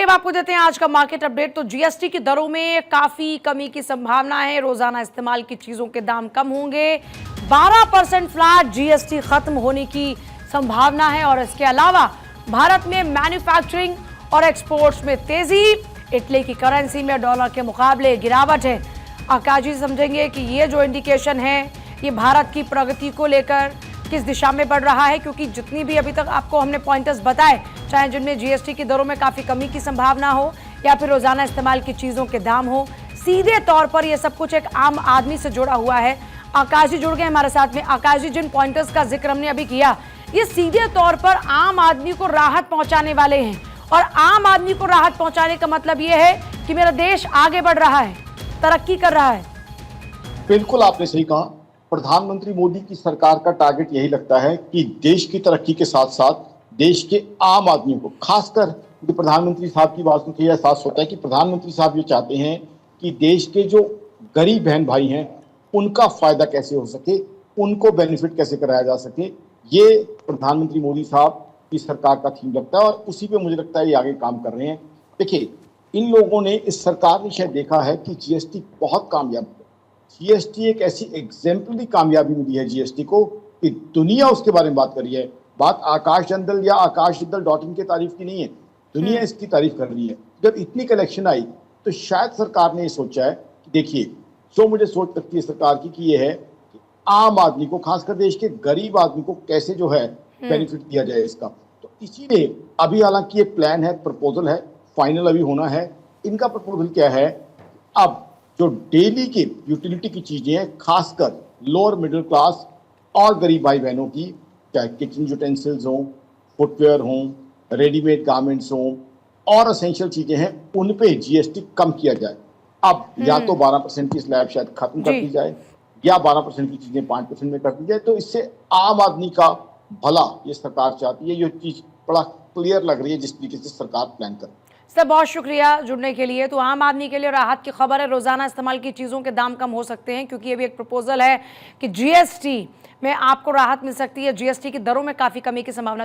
अब आपको देते हैं आज का मार्केट अपडेट। तो जीएसटी की दरों में काफी कमी की संभावना है। रोजाना इस्तेमाल की चीजों के दाम कम होंगे। 12% फ्लैट जीएसटी खत्म होने की संभावना है। और इसके अलावा भारत में मैन्युफैक्चरिंग और एक्सपोर्ट्स में तेजी। इटली की करेंसी में डॉलर के मुकाबले गिरावट है। आकाश जी समझेंगे कि ये जो इंडिकेशन है ये भारत की प्रगति को लेकर किस दिशा में बढ़ रहा है, क्योंकि जितनी भी अभी तक आपको हमने पॉइंटर्स बताए, चाहे जिनमें जीएसटी की दरों में काफी कमी की संभावना हो या फिर रोजाना इस्तेमाल की चीजों के दाम हो, सीधे तौर पर यह सब कुछ एक आम आदमी से जुड़ा हुआ है। आकाश जी जुड़ गए हमारे साथ में। आकाश जी, जिन पॉइंटर्स का जिक्र हमने अभी किया ये सीधे तौर पर आम आदमी को राहत पहुंचाने वाले हैं। और आम आदमी को राहत पहुंचाने का मतलब यह है कि मेरा देश आगे बढ़ रहा है, तरक्की कर रहा है। बिल्कुल आपने सही कहा। प्रधानमंत्री मोदी की सरकार का टारगेट यही लगता है कि देश की तरक्की के साथ साथ देश के आम आदमी को, खासकर प्रधानमंत्री साहब की बात सुन के एहसास होता है कि प्रधानमंत्री साहब ये चाहते हैं कि देश के जो गरीब बहन भाई हैं उनका फायदा कैसे हो सके, उनको बेनिफिट कैसे कराया जा सके। ये प्रधानमंत्री मोदी साहब की सरकार का थीम लगता है और उसी पे मुझे लगता है ये आगे काम कर रहे हैं। देखिए, इन लोगों ने, इस सरकार ने शायद देखा है कि जीएसटी बहुत कामयाब है। जीएसटी एक ऐसी एग्जाम्पलरी कामयाबी मिली है जीएसटी को कि दुनिया उसके बारे में बात कर रही है। बात आकाश जंदल या आकाश जिंदल डॉट इन की तारीफ की नहीं है, दुनिया इसकी तारीफ कर रही है। जब इतनी कलेक्शन आई तो शायद सरकार ने ये सोचा है कि देखिए, जो मुझे सोच लगती है सरकार की कि ये है कि आम आदमी को, खासकर देश के गरीब आदमी को कैसे जो है बेनिफिट दिया जाए इसका। तो इसीलिए अभी हालांकि ये प्लान है, प्रपोजल है, फाइनल अभी होना है। इनका प्रपोजल क्या है, अब जो डेली की यूटिलिटी की चीजें हैं, खासकर लोअर मिडिल क्लास और गरीब भाई बहनों की, चाहे किचन यूटेंसिल्स हों, फुटवेयर हों, रेडीमेड गारमेंट्स हों और असेंशियल चीजें हैं, उन पे जीएसटी कम किया जाए। अब या तो 12% की स्लैब शायद खत्म कर दी जाए या 12% की चीजें 5% में कर दी जाए। तो इससे आम आदमी का भला ये सरकार चाहती है। ये चीज बड़ा क्लियर लग रही है जिस तरीके से सरकार प्लान कर। सर बहुत शुक्रिया जुड़ने के लिए। तो आम आदमी के लिए राहत की खबर है, रोजाना इस्तेमाल की चीज़ों के दाम कम हो सकते हैं, क्योंकि ये भी एक प्रपोजल है कि जीएसटी में आपको राहत मिल सकती है। जीएसटी की दरों में काफ़ी कमी की संभावना।